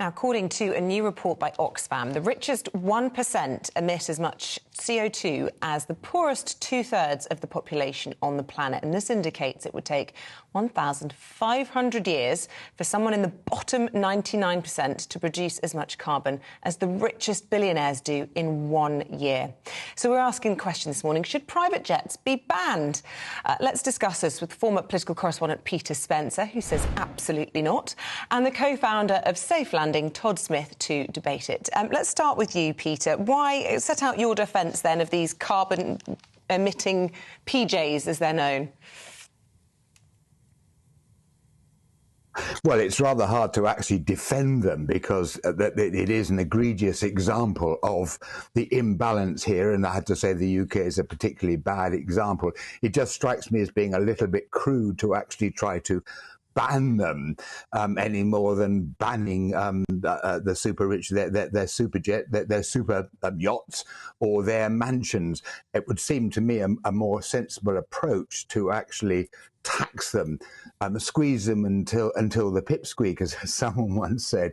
Now, according to a new report by Oxfam, the richest 1% emit as much CO2 as the poorest two-thirds of the population on the planet. And this indicates it would take 1,500 years for someone in the bottom 99% to produce as much carbon as the richest billionaires do in 1 year. So we're asking the question this morning, should private jets be banned? Let's discuss this with former political correspondent Peter Spencer, who says absolutely not, and the co-founder of Safe Landing, Todd Smith, to debate it. Let's start with you, Peter. Why set out your defence, then, of these carbon-emitting PJs, as they're known? Well, it's rather hard to actually defend them because it is an egregious example of the imbalance here, and I have to say the UK is a particularly bad example. It just strikes me as being a little bit crude to actually try to ban them any more than banning the super rich, their super jet, their super yachts or their mansions. It would seem to me a more sensible approach to actually tax them, squeeze them until the pipsqueak, as someone once said.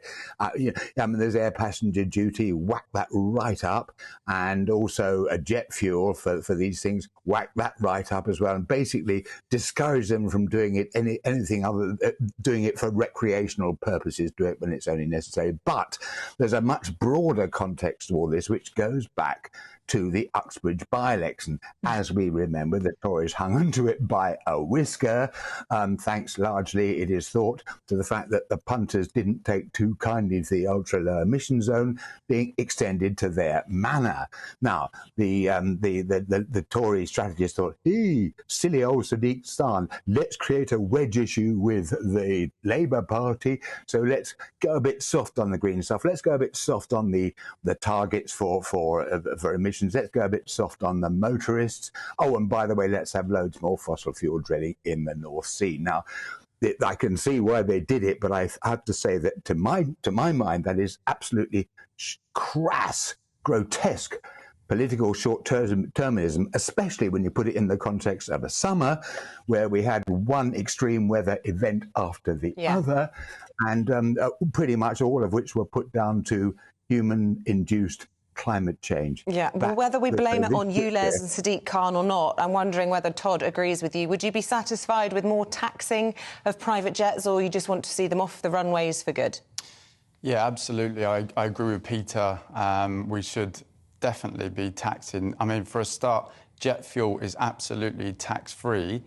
There's air passenger duty, whack that right up, and also a jet fuel for these things, whack that right up as well, and basically discourage them from doing it anything other than doing it for recreational purposes. Do it when it's only necessary. But there's a much broader context to all this, which goes back to the Uxbridge by-election. As we remember, the Tories hung onto it by a whisker, thanks largely, it is thought, to the fact that the punters didn't take too kindly to the ultra-low emission zone being extended to their manor. Now, the Tory strategists thought, hey, silly old Sadiq Khan, let's create a wedge issue with the Labour Party, so let's go a bit soft on the green stuff, let's go a bit soft on the targets for emissions. Let's go a bit soft on the motorists. Oh, and by the way, let's have loads more fossil fuel drilling in the North Sea. Now, I can see why they did it, but I have to say that to my mind, that is absolutely crass, grotesque political short-termism, especially when you put it in the context of a summer where we had one extreme weather event after the other, and pretty much all of which were put down to human-induced climate change. Yeah, well, whether we blame it on ULEZ and Sadiq Khan or not, I'm wondering whether Todd agrees with you. Would you be satisfied with more taxing of private jets, or you just want to see them off the runways for good? Yeah, absolutely. I agree with Peter. We should definitely be taxing. I mean, for a start, jet fuel is absolutely tax-free,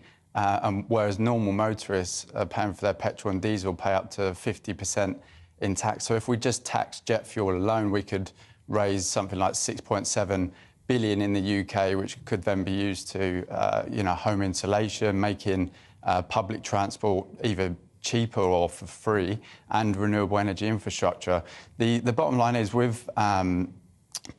whereas normal motorists are paying for their petrol and diesel pay up to 50% in tax. So if we just tax jet fuel alone, we could raise something like 6.7 billion in the UK, which could then be used to, home insulation, making public transport either cheaper or for free, and renewable energy infrastructure. The bottom line is, with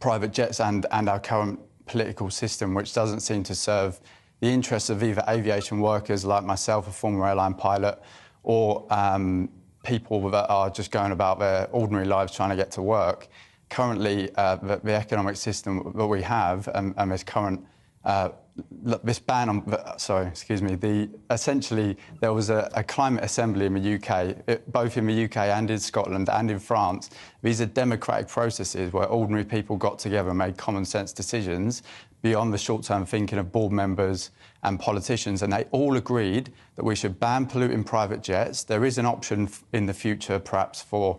private jets and our current political system, which doesn't seem to serve the interests of either aviation workers like myself, a former airline pilot, or people that are just going about their ordinary lives trying to get to work. Currently, the economic system that we have and this current this ban on, essentially there was a climate assembly in the UK, both in the UK and in Scotland and in France. These are democratic processes where ordinary people got together and made common sense decisions beyond the short-term thinking of board members and politicians, and they all agreed that we should ban polluting private jets. There is an option in the future, perhaps, for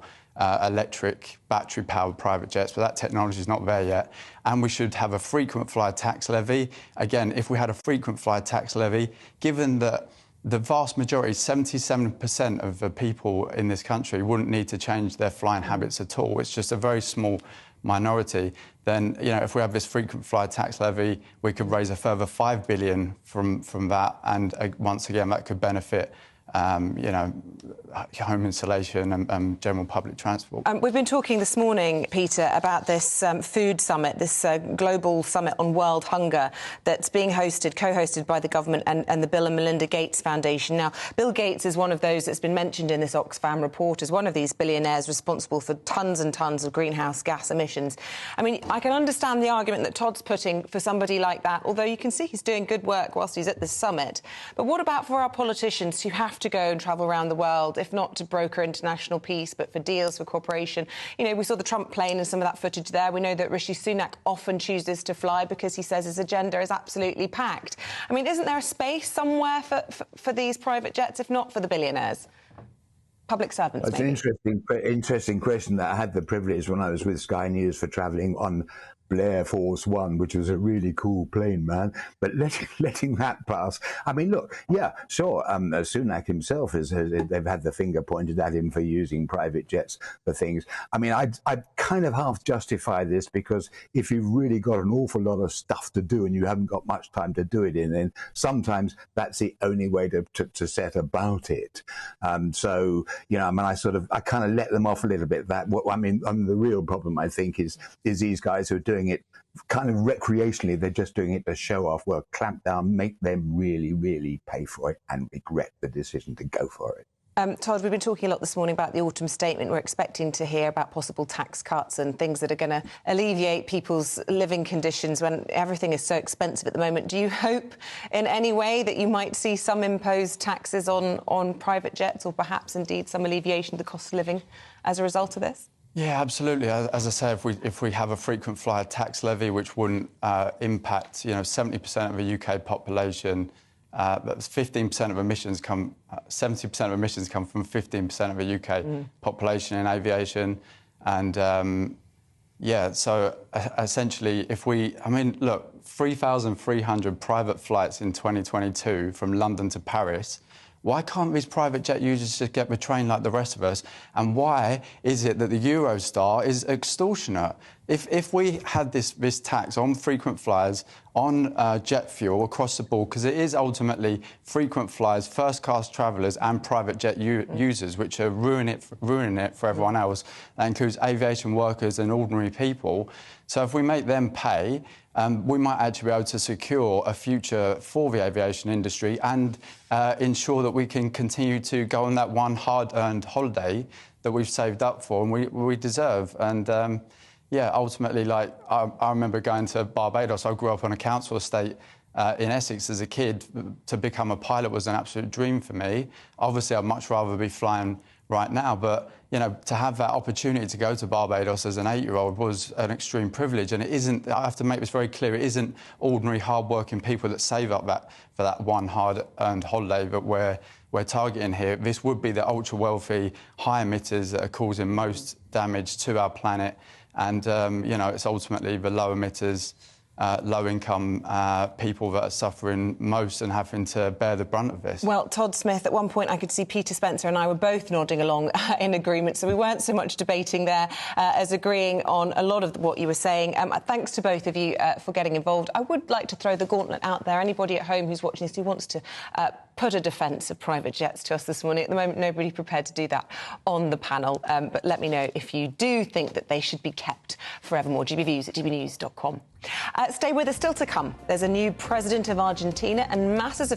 electric, battery-powered private jets, but that technology is not there yet. And we should have a frequent flyer tax levy. Again, if we had a frequent flyer tax levy, given that the vast majority, 77% of the people in this country wouldn't need to change their flying habits at all, it's just a very small minority, then, if we have this frequent flyer tax levy, we could raise a further 5 billion from that, and once again, that could benefit home insulation and general public transport. We've been talking this morning, Peter, about this food summit, this global summit on world hunger that's being co-hosted by the government and the Bill and Melinda Gates Foundation. Now, Bill Gates is one of those that's been mentioned in this Oxfam report as one of these billionaires responsible for tons and tons of greenhouse gas emissions. I mean, I can understand the argument that Todd's putting for somebody like that, although you can see he's doing good work whilst he's at this summit. But what about for our politicians who have to go and travel around the world? if not to broker international peace, but for deals, for cooperation. You know, we saw the Trump plane and some of that footage there. We know that Rishi Sunak often chooses to fly because he says his agenda is absolutely packed. I mean, isn't there a space somewhere for these private jets, if not for the billionaires? Public servants, It's maybe. an interesting question that I had the privilege when I was with Sky News for travelling on Blair Force One, which was a really cool plane, man. But letting that pass, I mean, look, yeah, sure. Sunak himself they've had the finger pointed at him for using private jets for things. I mean, I'd kind of half justify this because if you've really got an awful lot of stuff to do and you haven't got much time to do it in, then sometimes that's the only way to set about it. So, you know, I mean, I kind of let them off a little bit. The real problem, I think, is these guys who are doing it kind of recreationally. They're just doing it to show off. Well, clamp down, make them really, really pay for it and regret the decision to go for it. Todd, we've been talking a lot this morning about the autumn statement. We're expecting to hear about possible tax cuts and things that are going to alleviate people's living conditions when everything is so expensive at the moment. Do you hope in any way that you might see some imposed taxes on private jets, or perhaps indeed some alleviation of the cost of living as a result of this? Yeah, absolutely. As I say, if we have a frequent flyer tax levy, which wouldn't impact, 70% of the UK population, but 15% of emissions come, 70% of emissions come from 15% of the UK population in aviation, and so essentially, look, 3,300 private flights in 2022 from London to Paris. Why can't these private jet users just get the train like the rest of us? And why is it that the Eurostar is extortionate? If we had this tax on frequent flyers, on jet fuel across the board, because it is ultimately frequent flyers, first-class travellers and private jet users, which are ruining it for everyone else. That includes aviation workers and ordinary people. So if we make them pay, we might actually be able to secure a future for the aviation industry and ensure that we can continue to go on that one hard-earned holiday that we've saved up for and we deserve. And ultimately, I remember going to Barbados. I grew up on a council estate in Essex as a kid. To become a pilot was an absolute dream for me. Obviously, I'd much rather be flying right now, but to have that opportunity to go to Barbados as an 8-year-old was an extreme privilege. And it isn't, I have to make this very clear, it isn't ordinary hard-working people that save up for that one hard-earned holiday that we're targeting here. This would be the ultra-wealthy, high emitters that are causing most damage to our planet. And, it's ultimately the low emitters, low-income people that are suffering most and having to bear the brunt of this. Well, Todd Smith, at one point I could see Peter Spencer and I were both nodding along in agreement, so we weren't so much debating there as agreeing on a lot of what you were saying. Thanks to both of you for getting involved. I would like to throw the gauntlet out there. Anybody at home who's watching this who wants to put a defence of private jets to us this morning. At the moment, nobody prepared to do that on the panel. But let me know if you do think that they should be kept forevermore. gbviews@gbnews.com. Stay with us, still to come. There's a new president of Argentina and masses of